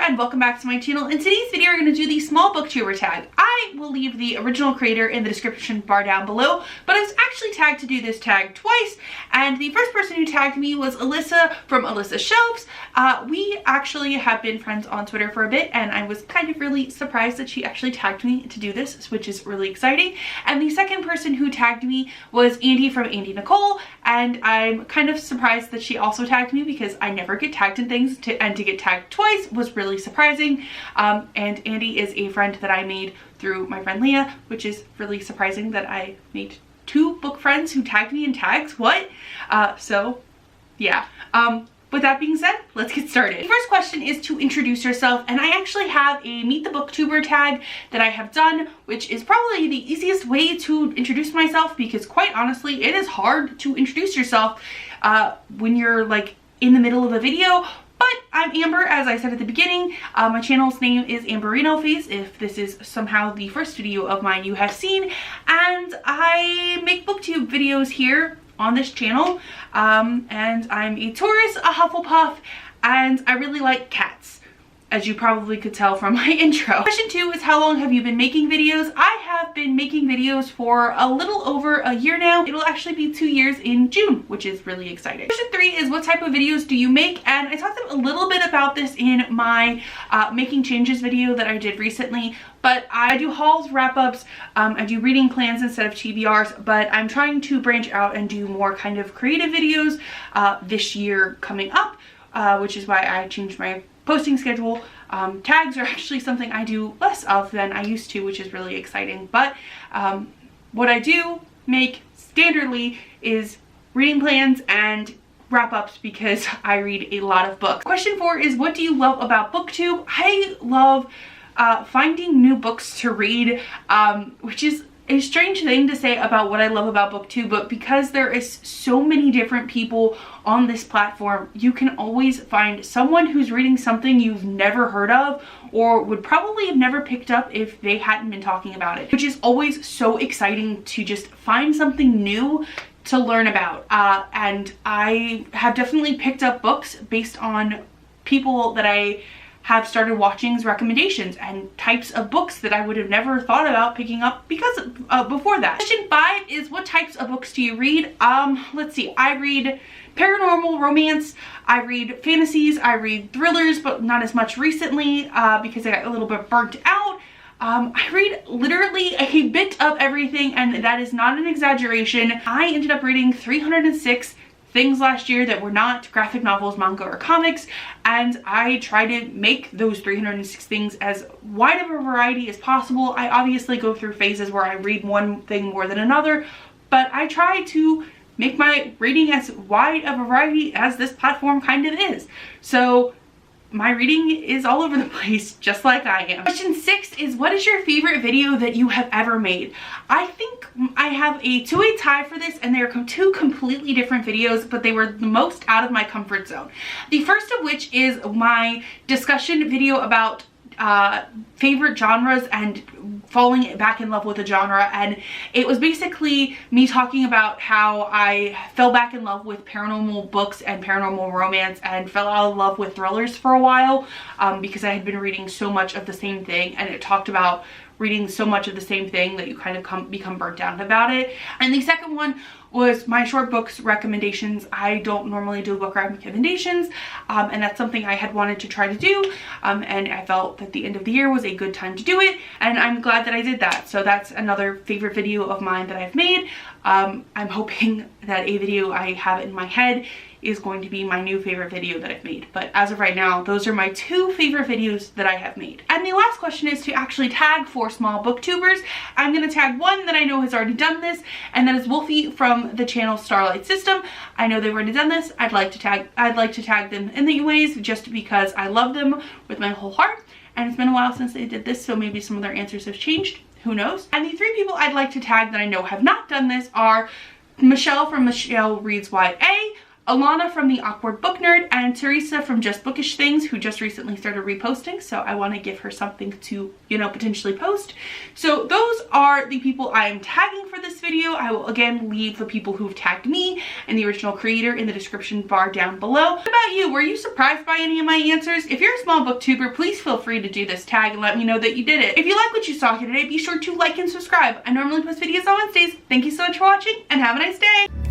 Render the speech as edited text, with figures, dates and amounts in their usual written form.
and welcome back to my channel. In today's video, we're going to do the small booktuber tag. I will leave the original creator in the description bar down below, but I was actually tagged to do this tag twice, and the first person who tagged me was Alyssa from Alyssa's Shelves. We actually have been friends on Twitter for a bit, and I was kind of really surprised that she actually tagged me to do this, which is really exciting. And the second person who tagged me was Andy from Andy Nicole, and I'm kind of surprised that she also tagged me because I never get tagged in things, and to get tagged twice was really surprising. And Andy is a friend that I made through my friend Leah, which is really surprising that I made two book friends who tagged me in tags. What? So yeah. With that being said, let's get started. The first question is to introduce yourself, and I actually have a Meet the Booktuber tag that I have done, which is probably the easiest way to introduce myself because quite honestly, it is hard to introduce yourself when you're like in the middle of a video. But I'm Amber, as I said at the beginning. My channel's name is Amberino Face, if this is somehow the first video of mine you have seen, and I make booktube videos here on this channel, and I'm a Taurus, a Hufflepuff, and I really like cats, as you probably could tell from my intro. Question 2 is, how long have you been making videos? I have been making videos for a little over a year now. It'll actually be 2 years in June, which is really exciting. Question 3 is, what type of videos do you make? And I talked a little bit about this in my making changes video that I did recently, but I do hauls, wrap-ups, I do reading plans instead of TBRs, but I'm trying to branch out and do more kind of creative videos this year coming up, which is why I changed my posting schedule. Tags are actually something I do less of than I used to, which is really exciting. But what I do make standardly is reading plans and wrap-ups because I read a lot of books. Question 4 is, what do you love about BookTube? I love finding new books to read, which is a strange thing to say about what I love about BookTube, but because there is so many different people on this platform, you can always find someone who's reading something you've never heard of or would probably have never picked up if they hadn't been talking about it, which is always so exciting to just find something new to learn about. And I have definitely picked up books based on people that I have started watching's recommendations and types of books that I would have never thought about picking up because before that. Question 5 is, what types of books do you read? Let's see, I read paranormal romance, I read fantasies, I read thrillers, but not as much recently because I got a little bit burnt out. I read literally a bit of everything, and that is not an exaggeration. I ended up reading 306 things last year that were not graphic novels, manga, or comics, and I try to make those 306 things as wide of a variety as possible. I obviously go through phases where I read one thing more than another, but I try to make my reading as wide of a variety as this platform kind of is. So my reading is all over the place, just like I am. Question 6 is, what is your favorite video that you have ever made? I think I have a two-way tie for this, and they're two completely different videos, but they were the most out of my comfort zone. The first of which is my discussion video about favorite genres and falling back in love with a genre, and it was basically me talking about how I fell back in love with paranormal books and paranormal romance and fell out of love with thrillers for a while because I had been reading so much of the same thing, and it talked about reading so much of the same thing that you kind of become burnt out about it. And the second one was my short books recommendations. I don't normally do book recommendations, and that's something I had wanted to try to do, and I felt that the end of the year was a good time to do it, and I'm glad that I did that. So that's another favorite video of mine that I've made. I'm hoping that a video I have in my head is going to be my new favorite video that I've made. But as of right now, those are my two favorite videos that I have made. And the last question is to actually tag 4 small booktubers. I'm gonna tag one that I know has already done this, and that is Wolfie from the channel Starlight System. I know they've already done this. I'd like to tag them anyways, just because I love them with my whole heart. And it's been a while since they did this, so maybe some of their answers have changed. Who knows? And the 3 people I'd like to tag that I know have not done this are Michelle from Michelle Reads YA, Alana from the Awkward Book Nerd, and Teresa from Just Bookish Things, who just recently started reposting, so I want to give her something to, you know, potentially post. So those are the people I am tagging for this video. I will again leave the people who've tagged me and the original creator in the description bar down below. What about you? Were you surprised by any of my answers? If you're a small booktuber, please feel free to do this tag and let me know that you did it. If you like what you saw here today, be sure to like and subscribe. I normally post videos on Wednesdays. Thank you so much for watching and have a nice day.